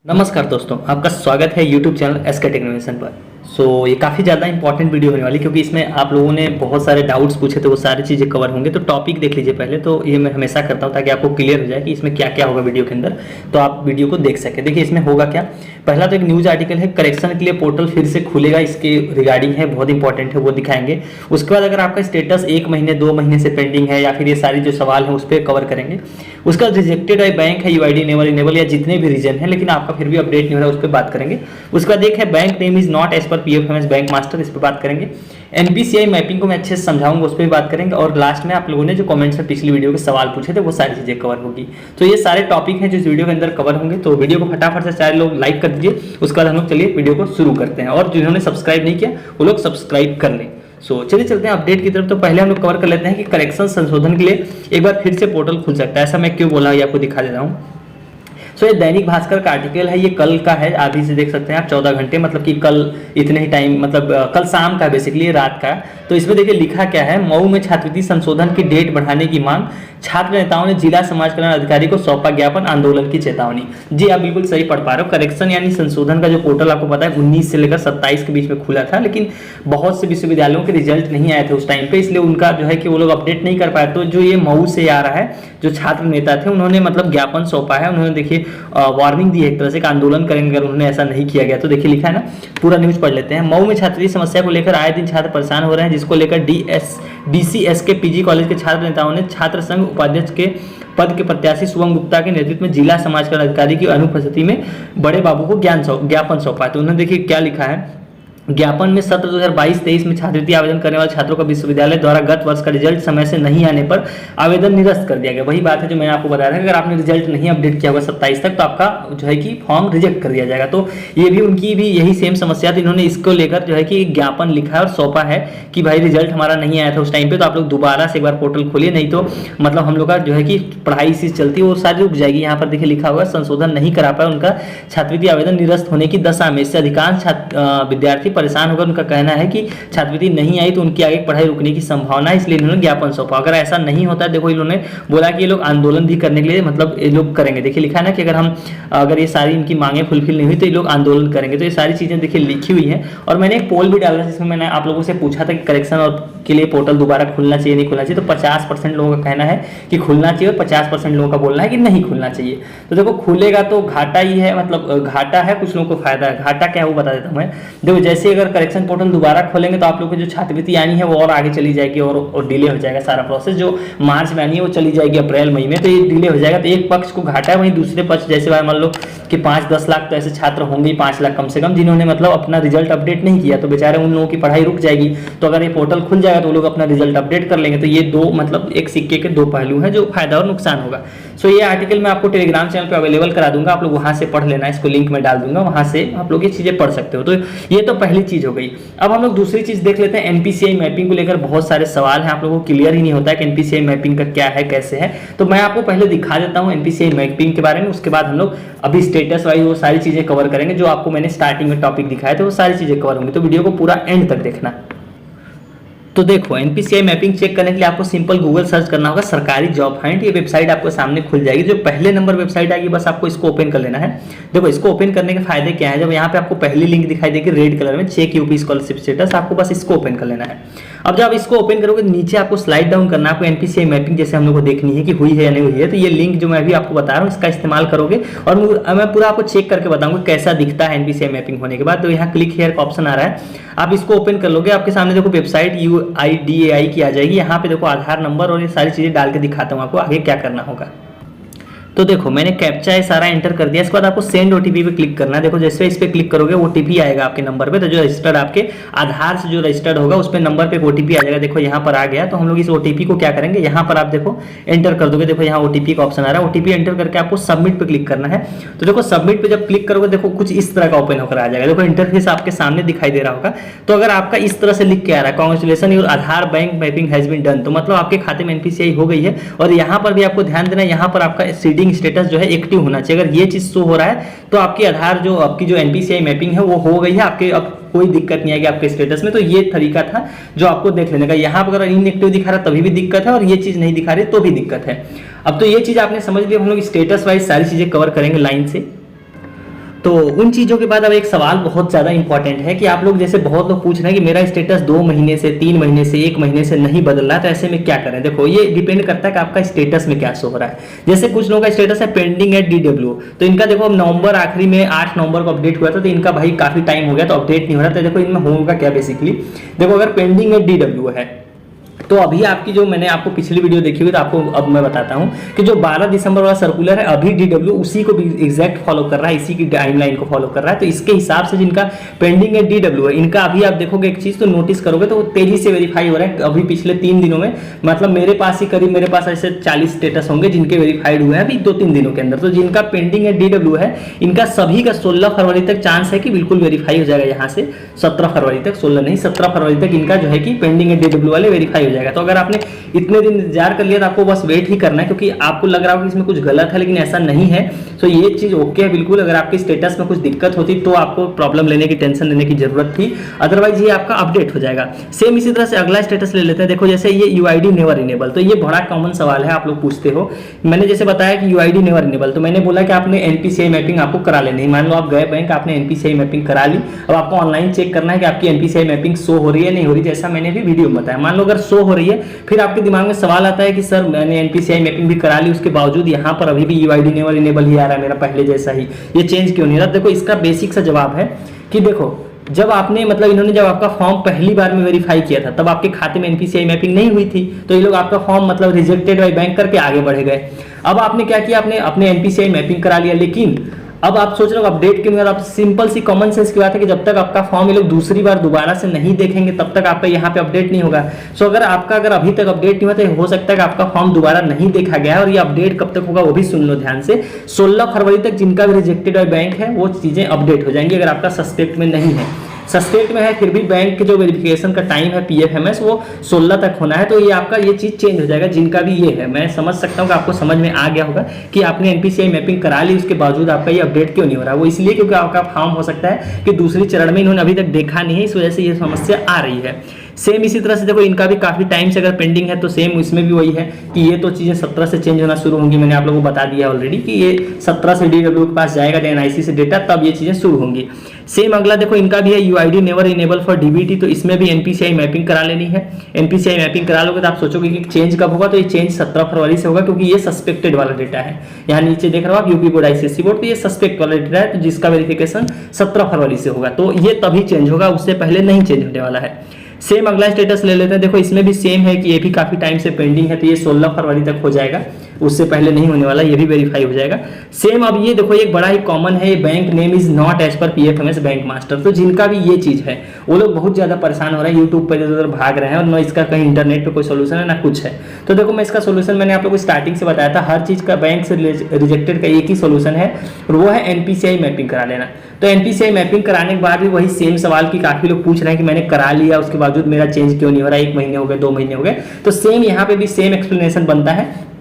नमस्कार दोस्तों, आपका स्वागत है YouTube चैनल एसके टेक्नोवेशन पर। ये काफ़ी ज़्यादा इंपॉर्टेंट वीडियो होने वाली, क्योंकि इसमें आप लोगों ने बहुत सारे डाउट्स पूछे थे, वो सारी चीज़ें कवर होंगे। तो टॉपिक देख लीजिए पहले, तो ये मैं हमेशा करता हूँ ताकि आपको क्लियर हो जाए कि इसमें क्या क्या होगा वीडियो के अंदर, तो आप वीडियो को देख सकें। देखिए इसमें होगा क्या। पहला तो एक न्यूज़ आर्टिकल है, करेक्शन के लिए पोर्टल फिर से खुलेगा, इसके रिगार्डिंग है, बहुत इंपॉर्टेंट है, वो दिखाएंगे। उसके बाद अगर आपका स्टेटस 1 महीने 2 महीने से पेंडिंग है या फिर ये सारी जो सवाल है उस पर कवर करेंगे। उसका रिजेक्टेड है बैंक है, यूआईडी इनेबल या जितने भी रीजन है, लेकिन आपका फिर भी अपडेट नहीं हो रहा है, उस पर बात करेंगे। उसके बाद एक है bank name is not as per PFMS bank master, इस पर बात करेंगे। एनपीसीआई मैपिंग को मैं अच्छे से समझाऊंगा, उस पर भी बात करेंगे। और लास्ट में आप लोगों ने जो कमेंट्स में पिछली वीडियो के सवाल पूछे थे वो सारी चीजें कवर होगी। तो ये सारे टॉपिक हैं जो इस वीडियो के अंदर कवर होंगे। तो वीडियो को फटाफट से 4 लोग लाइक कर दीजिए। उसके बाद हम लोग चलिए वीडियो को शुरू करते हैं, और जिन्होंने सब्सक्राइब नहीं किया वो लोग सब्सक्राइब कर लें। चलिए चलते हैं अपडेट की तरफ। तो पहले हम लोग कवर कर लेते हैं कि करेक्शन संशोधन के लिए एक बार फिर से पोर्टल खुल सकता है। ऐसा मैं क्यों बोला ये आपको दिखा देता हूँ। ये दैनिक भास्कर का आर्टिकल है, ये कल का है, आधी से देख सकते हैं आप 14 घंटे, मतलब कि कल इतने ही टाइम, मतलब कल शाम का, बेसिकली रात का। तो इसमें देखिए लिखा क्या है। मऊ में छात्रवृत्ति संशोधन की डेट बढ़ाने की मांग, छात्र नेताओं ने जिला समाज कल्याण अधिकारी को सौंपा ज्ञापन, आंदोलन की चेतावनी। जी आप बिल्कुल सही पढ़ पा रहे हो। करेक्शन यानी संशोधन का जो पोर्टल आपको पता है 19 से लेकर 27 के बीच में खुला था, लेकिन बहुत से विश्वविद्यालयों के रिजल्ट नहीं आए थे उस टाइम पे, इसलिए उनका जो है कि वो लोग अपडेट नहीं कर पाए। तो जो ये मऊ से आ रहा है, जो छात्र नेता थे उन्होंने मतलब ज्ञापन सौंपा है, उन्होंने देखिए वार्निंग दी है एक तरह से, आंदोलन करेंगे अगर उन्होंने ऐसा नहीं किया गया तो। देखिए लिखा है ना, पूरा न्यूज पढ़ लेते हैं। मऊ में छात्रवृत्ति समस्या को लेकर आए दिन छात्र परेशान हो रहे हैं, जिसको लेकर डीसीएस के पीजी कॉलेज के छात्र नेताओं ने छात्र संघ उपाध्यक्ष के पद के प्रत्याशी शुभम गुप्ता के नेतृत्व में जिला समाज कल्याण अधिकारी की अनुपस्थिति में बड़े बाबू को ज्ञापन सौंपा। तो उन्होंने देखिए क्या लिखा है। ज्ञापन में सत्र 2022-23 में छात्रवृत्ति आवेदन करने वाले छात्रों का विश्वविद्यालय द्वारा गत वर्ष का रिजल्ट समय से नहीं आने पर आवेदन निरस्त कर दिया गया। वही बात है जो मैंने आपको बताया था, अगर आपने रिजल्ट नहीं अपडेट किया होगा 27 तक तो आपका जो है कि फॉर्म रिजेक्ट कर दिया जाएगा। तो ये भी उनकी भी यही सेम समस्या थी। इन्होंने इसको लेकर जो है कि ज्ञापन लिखा है और सौंपा है कि भाई रिजल्ट हमारा नहीं आया था उस टाइम पे, तो आप लोग दोबारा से एक बार पोर्टल खोलिए, नहीं तो मतलब हम लोग का जो है कि पढ़ाई इसी चलती है वो सारी रुक जाएगी। यहाँ पर देखिए लिखा हुआ संशोधन नहीं करा पाया, उनका छात्रवृत्ति आवेदन निरस्त होने की दशा में। इससे अधिकांश विद्यार्थी परेशान होकर उनका कहना है कि छात्रवृत्ति नहीं आई तो उनकी आगे पढ़ाई रुकने की संभावना है, इसलिए इन्होंने ज्ञापन सौंपा। अगर ऐसा नहीं होता है, देखो इन्होंने बोला कि ये लोग आंदोलन भी करने के लिए मतलब ये लोग करेंगे। देखिए लिखा है ना कि अगर ये सारी इनकी मांगे फुलफिल नहीं हुई तो ये लोग आंदोलन करेंगे। तो ये सारी चीजें देखिए लिखी हुई है। और मैंने एक पोल भी डाला जिसमें मैंने आप लोगों से पूछा था कि करेक्शन और के लिए पोर्टल दोबारा खुलना चाहिए नहीं खुलना चाहिए। तो 50% लोगों का कहना है कि खुलना चाहिए और 50% लोगों का बोलना है कि नहीं खुलना चाहिए। तो देखो खुलेगा तो घाटा ही है, मतलब घाटा है, कुछ लोगों को फायदा है। घाटा क्या है वो बता देता हूँ मैं। देखो जैसे अगर करेक्शन पोर्टल दोबारा खोलेंगे तो आप लोगों की जो छात्रवृत्ति आनी है वो और आगे चली जाएगी और डिले हो जाएगा सारा प्रोसेस। जो मार्च में आनी है वो चली जाएगी अप्रैल मई में, तो ये डिले हो जाएगा। तो एक पक्ष को घाटा है, वहीं दूसरे पक्ष जैसे मान लो कि 5-10 लाख तो ऐसे छात्र होंगे, 5 लाख कम से कम, जिन्होंने मतलब अपना रिजल्ट अपडेट नहीं किया, तो बेचारे उन लोगों की पढ़ाई रुक जाएगी। तो अगर ये पोर्टल खुल जाएगा तो वो लोग अपना रिजल्ट अपडेट कर लेंगे। तो ये दो मतलब एक सिक्के के दो पहलू हैं, जो फायदा और नुकसान होगा। ये आर्टिकल मैं आपको टेलीग्राम चैनल पे अवेलेबल करा दूंगा, आप लोग वहां से पढ़ लेना, इसको लिंक में डाल दूंगा, वहां से आप लोग ये चीजें पढ़ सकते हो। तो ये तो पहली चीज हो गई। अब हम लोग दूसरी चीज देख लेते हैं। एनपीसीआई मैपिंग को लेकर बहुत सारे सवाल हैं, आप लोगों को क्लियर ही नहीं होता है कि एनपीसीआई मैपिंग का क्या है कैसे है। तो मैं आपको पहले दिखा देता हूं एनपीसीआई मैपिंग के बारे में, उसके बाद हम लोग अभी स्टेटस वाइज वो सारी चीजें कवर करेंगे जो आपको मैंने स्टार्टिंग में टॉपिक दिखाए थे, वो सारी चीजें कवर होंगी। तो वीडियो को पूरा एंड तक देखना। तो देखो एनपीसीआई मैपिंग चेक करने के लिए आपको सिंपल गूगल सर्च करना होगा, सरकारी जॉब हंट। ये वेबसाइट आपको सामने खुल जाएगी। जो पहले नंबर वेबसाइट आएगी बस आपको इसको ओपन कर लेना है। देखो इसको ओपन करने के फायदे क्या है, जब यहाँ पे आपको पहली लिंक दिखाई देगी रेड कलर में, चेक यूपी स्कॉलरशिप स्टेटस, आपको बस इसको ओपन कर लेना है। अब जब इसको ओपन करोगे नीचे आपको स्लाइड डाउन करना है, आपको एनपीसीआई मैपिंग जैसे हम लोग को देखनी है कि हुई है या नहीं हुई है। तो ये लिंक जो मैं अभी आपको बता रहा हूँ इसका इस्तेमाल करोगे और मैं पूरा आपको चेक करके बताऊंगा कैसा दिखता है एनपीसीआई मैपिंग होने के बाद। तो यहाँ क्लिक हियर का ऑप्शन आ रहा है, आप इसको ओपन कर लोगे, आपके सामने देखो वेबसाइट UIDAI की आ जाएगी। यहाँ पे देखो आधार नंबर और ये सारी चीजें डाल के दिखाता हूँ आपको आगे क्या करना होगा। तो देखो मैंने कैप्चा है सारा एंटर कर दिया। इसके बाद आपको सेंड ओटीपी पे क्लिक करना है। देखो जैसे इस पे क्लिक करोगे ओटीपी आएगा आपके नंबर पे। तो जो रजिस्टर्ड आपके आधार से जो रजिस्टर्ड होगा उस पे नंबर पे ओटीपी आ जाएगा। देखो यहाँ पर आ गया। तो हम लोग इस ओटीपी को क्या करेंगे, यहाँ पर आप देखो एंटर कर दोगे। देखो यहाँ ओटीपी का ऑप्शन आ रहा है, ओटीपी एंटर करके आपको सबमिट पे क्लिक करना है। तो देखो सबमिट पे जब क्लिक करोगे देखो कुछ इस तरह का ओपन होकर आ जाएगा। देखो इंटरफेस आपके सामने दिखाई दे रहा होगा। तो अगर आपका इस तरह से लिख के आ रहा है congratulation your Aadhaar bank mapping has been done, तो मतलब आपके खाते में एनपीसीआई हो गई है। और यहाँ पर भी आपको ध्यान देना, यहाँ पर आपका सीडिंग स्टेटस जो है एक्टिव होना चाहिए। अगर ये चीज शो हो रहा है तो आपकी आधार जो आपकी जो एनपीसीआई मैपिंग है वो हो गई है, आपके अब कोई दिक्कत नहीं आएगी आपके स्टेटस में। तो ये तरीका था जो आपको देख लेने का। यहाँ पर अगर इनएक्टिव दिखा रहा तभी भी दिक्कत है और ये चीज नहीं दिखा रही तो भी दिक्कत है। अब तो ये चीज आपने समझ लिया। हम लोग स्टेटस वाइज सारी चीजें कवर करेंगे लाइन से। तो उन चीज़ों के बाद अब एक सवाल बहुत ज़्यादा इंपॉर्टेंट है कि आप लोग जैसे बहुत लोग पूछ रहे हैं कि मेरा स्टेटस 2 महीने से 3 महीने से 1 महीने से नहीं बदल रहा, तो ऐसे में क्या करें। देखो ये डिपेंड करता है कि आपका स्टेटस में क्या शो हो रहा है। जैसे कुछ लोगों का स्टेटस है पेंडिंग एट DW, तो इनका देखो नवंबर आखिरी में 8 नवंबर को अपडेट हुआ था, तो इनका भाई काफी टाइम हो गया तो अपडेट नहीं हो रहा। तो देखो इनमें होगा क्या बेसिकली, देखो अगर पेंडिंग एट DW है तो अभी आपकी जो मैंने आपको पिछली वीडियो देखी हुई तो आपको अब मैं बताता हूं कि जो 12 दिसंबर वाला सर्कुलर है अभी DW उसी को भी एग्जैक्ट फॉलो कर रहा है, इसी की टाइमलाइन को फॉलो कर रहा है। तो इसके हिसाब से जिनका पेंडिंग है DW है, इनका अभी आप देखोगे एक चीज तो नोटिस करोगे तो वो तेजी से वेरीफाई हो रहा है। अभी पिछले 3 दिनों में मतलब मेरे पास ही करीब मेरे पास ऐसे 40 स्टेटस होंगे जिनके वेरीफाइड हुए हैं अभी 2-3 दिनों के अंदर। तो जिनका पेंडिंग है DW है इनका सभी का 16 फरवरी तक चांस है कि बिल्कुल वेरीफाई हो जाएगा। यहाँ से 17 फरवरी तक, 16 नहीं 17 फरवरी तक इनका जो है कि पेंडिंग है DW वाले वेरीफाई हो जाएगा। तो अगर आपने इतने दिन इंतजार कर लिया तो आपको बस वेट ही करना है, क्योंकि आपको लग रहा होगा कि इसमें कुछ गलत है लेकिन ऐसा नहीं है। तो ये चीज ओके है बिल्कुल। अगर आपके स्टेटस में कुछ दिक्कत होती तो आपको प्रॉब्लम लेने की, टेंशन लेने की जरूरत थी, अदरवाइज ये आपका अपडेट हो जाएगा। सेम इसी तरह से अगला स्टेटस ले लेते हैं। देखो जैसे ये UID नेवर इनेबल, तो ये बड़ा कॉमन सवाल है, आप लोग पूछते हो। मैंने जैसे बताया कि UID नेवर इनेबल, तो मैंने बोला कि आपने NPCI मैपिंग आपको करा लेनी है। मान लो आप गए बैंक, आपने NPCI मैपिंग करा ली, अब आपको ऑनलाइन चेक करना है कि आपकी NPCI मैपिंग शो हो रही है नहीं हो रही, जैसा मैंने भी वीडियो में बताया। मान लो अगर शो हो रही है, फिर आपके दिमाग में सवाल आता है कि सर मैंने NPCI मैपिंग भी करा ली, उसके बावजूद यहाँ पर अभी भी UID नेवर इनेबल ही आ रहा है मेरा पहले जैसा ही, ये चेंज क्यों नहीं रहा। देखो इसका बेसिक सा जवाब है कि देखो जब आपने मतलब इन्होंने जब आपका फॉर्म पहली बार में वेरीफाई किया था तब आपके खाते में NPCI मैपिंग नहीं हुई थी, तो ये लोग आपका फॉर्म मतलब रिजेक्टेड बाय बैंक करके आगे बढ़ गए। अब आपने क्या किया, आपने अपने NPCI मैपिंग करा लिया, लेकिन अब आप सोच रहे हो अपडेट क्यों नहीं हो रहा। आप सिंपल सी कॉमन सेंस की बात है कि जब तक आपका फॉर्म ये लोग दूसरी बार दोबारा से नहीं देखेंगे तब तक आपका यहाँ पे अपडेट नहीं होगा। सो अगर अभी तक अपडेट नहीं हुआ तो हो सकता है कि आपका फॉर्म दोबारा नहीं देखा गया है, और ये अपडेट कब तक होगा वो भी सुन लो ध्यान से। 16 फरवरी तक जिनका भी रिजेक्टेड बाय बैंक है वो चीजें अपडेट हो जाएंगी। अगर आपका सस्पेक्ट में नहीं है, सस्पेक्ट में है फिर भी बैंक के जो वेरिफिकेशन का टाइम है PFMS वो 16 तक होना है, तो ये आपका ये चीज चेंज हो जाएगा। जिनका भी ये है, मैं समझ सकता हूँ कि आपको समझ में आ गया होगा कि आपने NPCI मैपिंग करा ली, उसके बावजूद आपका ये अपडेट क्यों नहीं हो रहा। वो इसलिए क्योंकि आपका फॉर्म हो सकता है कि दूसरी चरण में इन्होंने अभी तक देखा नहीं है, इस वजह से ये समस्या आ रही है। सेम इसी तरह से देखो इनका भी काफी टाइम से अगर पेंडिंग है तो सेम इसमें भी वही है कि ये तो चीजें 17 से चेंज होना शुरू होंगी। मैंने आप लोगों को बता दिया ऑलरेडी कि ये 17 से DW के पास जाएगा NIC से डेटा, तब ये चीजें शुरू होंगी। सेम अगला देखो इनका भी है UID never enable for DBT, तो इसमें भी NPCI मैपिंग करा लेनी है। NPCI मैपिंग करा लोगे तो आप सोचोगे कि चेंज कब होगा, तो ये चेंज 17 फरवरी से होगा, क्योंकि ये सस्पेक्टेड वाला डेटा है। यहाँ नीचे देख रहे हो आप UP बोर्ड ICSE बोर्ड, तो ये सस्पेक्ट वाला डेटा है, तो जिसका वेरिफिकेशन 17 फरवरी से होगा, तो ये तभी चेंज होगा, उससे पहले नहीं चेंज होने वाला है। सेम अगला स्टेटस ले लेते हैं। देखो इसमें भी सेम है कि ये भी काफी टाइम से पेंडिंग है, तो ये 16 फरवरी तक हो जाएगा, उससे पहले नहीं होने वाला, ये भी वेरीफाई हो जाएगा। सेम अब ये देखो एक बड़ा ही कॉमन है, bank name is not as per PFMS bank master, तो जिनका भी ये चीज है वो लोग बहुत ज्यादा परेशान हो रहे हैं, यूट्यूब पर इधर भाग रहे हैं और ना इसका कहीं इंटरनेट पे कोई सोल्यूशन है ना कुछ है। तो देखो मैं इसका सोल्यूशन मैंने आप लोगों को स्टार्टिंग से बताया था, हर चीज का बैंक से रिजेक्टेड का एक ही सोल्यूशन है और वो है NPCI मैपिंग करा लेना। तो NPCI मैपिंग कराने के बाद भी वही सेम सवाल की काफी लोग पूछ रहे हैं कि मैंने करा लिया उसके बावजूद मेरा चेंज क्यों नहीं हो रहा, 1 महीने हो गए 2 महीने हो गए। तो सेम यहाँ पे भी सेम एक्सप्लेनेशन बनता है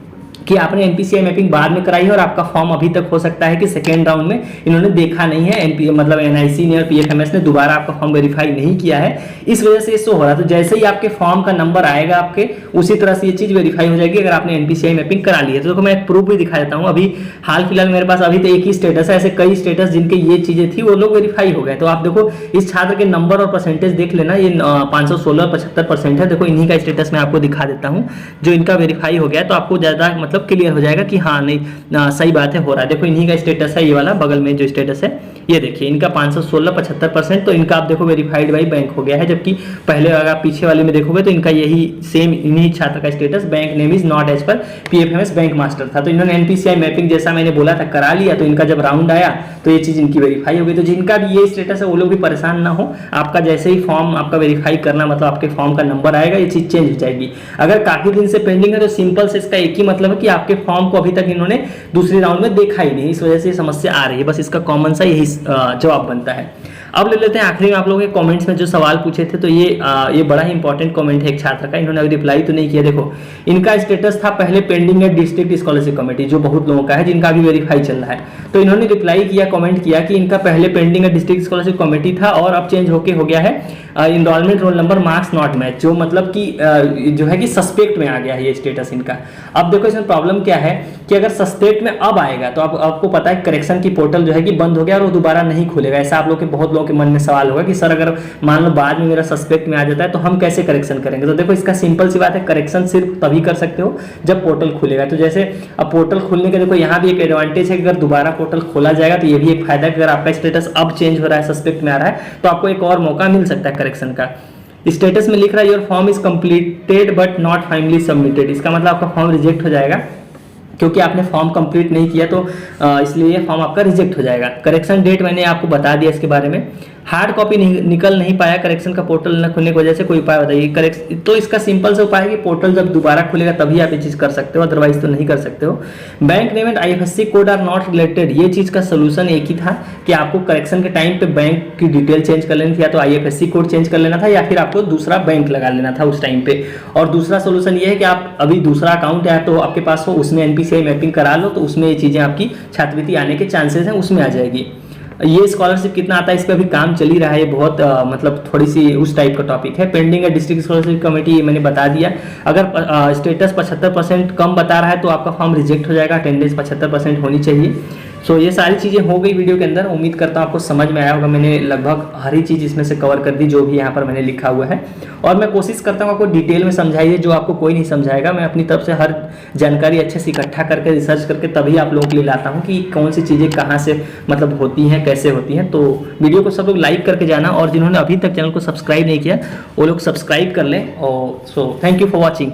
कि आपने NPCI मैपिंग बाद में कराई है और आपका फॉर्म अभी तक हो सकता है कि सेकेंड राउंड में इन्होंने देखा नहीं है, मतलब NIC ने और PFMS ने दोबारा आपका फॉर्म वेरीफाई नहीं किया है, इस वजह से ये शो हो रहा है। तो जैसे ही आपके फॉर्म का नंबर आएगा आपके, उसी तरह से ये चीज वेरीफाई हो जाएगी अगर आपने NPCI मैपिंग करा ली है। तो देखो मैं एक प्रूफ भी दिखा देता हूँ। अभी हाल फिलहाल मेरे पास अभी तो एक ही स्टेटस है, ऐसे कई स्टेटस जिनके ये चीजें थी वो लोग वेरीफाई हो गए। तो आप देखो इस छात्र के नंबर और परसेंटेज देख लेना, ये 516 75% है। देखो इन्हीं का स्टेटस मैं आपको दिखा देता हूँ जो इनका वेरीफाई हो गया, तो आपको ज्यादा मतलब क्लियर हो जाएगा कि हाँ नहीं सही बात है, हो रहा है। देखो इन्हीं का स्टेटस है, ये वाला बगल में जो स्टेटस है ये देखिए, इनका 516 75%, तो इनका आप देखो वेरीफाइड बाई बैंक हो गया है। जबकि पहले अगर आप पीछे वाले में देखोगे तो इनका यही सेम इन्हीं छात्र का status bank name is not as per PFMS bank master था। तो इन्होंने NPCI मैपिंग जैसा मैंने बोला था करा लिया, तो इनका जब राउंड आया तो ये चीज इनकी वेरीफाई हो गई। तो जिनका भी ये स्टेटस है वो लोग भी परेशान ना हो, आपका जैसे ही फॉर्म आपका वेरीफाई करना मतलब आपके फॉर्म का नंबर आएगा ये चीज चेंज हो जाएगी। अगर काफी दिन से पेंडिंग है तो सिंपल से इसका एक ही मतलब है कि आपके फॉर्म को अभी तक इन्होंने दूसरे राउंड में देखा ही नहीं, इस वजह से समस्या आ रही है। बस इसका कॉमन सा यही जवाब बनता है। अब ले लेते हैं आखिरी में आप लोगों के कमेंट्स में जो सवाल पूछे थे। तो ये बड़ा ही इंपॉर्टेंट कमेंट है एक छात्र का, इन्होंने अभी रिप्लाई तो नहीं किया। देखो इनका स्टेटस था पहले पेंडिंग है डिस्ट्रिक्ट स्कॉलरशिप कमेटी, जो बहुत लोगों का है जिनका अभी वेरीफाई चल रहा है। तो इन्होंने रिप्लाई किया, कमेंट किया कि इनका पहले पेंडिंग है डिस्ट्रिक्ट स्कॉलरशिप कमेटी था और अब चेंज होके हो गया है enrolment roll number marks not match, जो मतलब कि जो है कि सस्पेक्ट में आ गया है ये स्टेटस इनका। अब देखो इसमें प्रॉब्लम क्या है कि अगर सस्पेक्ट में अब आएगा तो आपको पता है करेक्शन की पोर्टल जो है कि बंद हो गया और वो दोबारा नहीं खुलेगा। ऐसा आप लोग के बहुत लोगों के मन में सवाल होगा कि सर अगर मान लो बाद में मेरा सस्पेक्ट में आ जाता है तो हम कैसे करेक्शन करेंगे। तो देखो इसका सिंपल सी बात है, करेक्शन सिर्फ तभी कर सकते हो जब पोर्टल खुलेगा। तो जैसे अब पोर्टल खुलने का देखो यहाँ भी एक एडवांटेज है कि अगर दोबारा पोर्टल खोला जाएगा तो ये भी एक फायदा है कि अगर आपका स्टेटस अब चेंज हो रहा है, सस्पेक्ट में आ रहा है, तो आपको एक और मौका मिल सकता है करेक्शन का। स्टेटस में लिख रहा है your form is completed but not finally submitted, इसका मतलब आपका फॉर्म रिजेक्ट हो जाएगा क्योंकि आपने फॉर्म कंप्लीट नहीं किया, तो इसलिए ये फॉर्म आपका रिजेक्ट हो जाएगा। करेक्शन डेट मैंने आपको बता दिया इसके बारे में। हार्ड कॉपी निकल नहीं पाया करेक्शन का पोर्टल न खुलने की वजह से, कोई उपाय बताइए। करेक्शन तो इसका सिंपल सा उपाय है कि पोर्टल जब दोबारा खुलेगा तभी आप ये चीज़ कर सकते हो, अदरवाइज तो नहीं कर सकते हो। Bank name and IFSC code are not related, ये चीज़ का सोल्यूशन एक ही था कि आपको करेक्शन के टाइम पे बैंक की डिटेल चेंज कर लेनी थी, या तो IFSC कोड चेंज कर लेना था या फिर आपको दूसरा बैंक लगा लेना था उस टाइम पे। और दूसरा सोल्यूशन ये है कि आप अभी दूसरा अकाउंट है तो आपके पास हो, उसमें NPCI मैपिंग करा लो, तो उसमें ये चीज़ें आपकी छात्रवृत्ति आने के चांसेस हैं, उसमें आ जाएगी। ये स्कॉलरशिप कितना आता है इस पे अभी काम चल ही रहा है, ये बहुत मतलब थोड़ी सी उस टाइप का टॉपिक है। पेंडिंग है डिस्ट्रिक्ट स्कॉलरशिप कमेटी, मैंने बता दिया। अगर स्टेटस 75% कम बता रहा है तो आपका फॉर्म रिजेक्ट हो जाएगा, अटेंडेंस 75% होनी चाहिए। सो ये सारी चीज़ें हो गई वीडियो के अंदर, उम्मीद करता हूँ आपको समझ में आया होगा। मैंने लगभग हर ही चीज़ इसमें से कवर कर दी जो भी यहाँ पर मैंने लिखा हुआ है, और मैं कोशिश करता हूँ आपको डिटेल में समझाइए, जो आपको कोई नहीं समझाएगा। मैं अपनी तरफ से हर जानकारी अच्छे से इकट्ठा करके रिसर्च करके तभी आप लोगों के लिए लाता हूँ कि कौन सी चीज़ें कहाँ से मतलब होती हैं, कैसे होती हैं। तो वीडियो को सब लोग लाइक करके जाना, और जिन्होंने अभी तक चैनल को सब्सक्राइब नहीं किया वो लोग सब्सक्राइब कर लें। और so thank you for watching.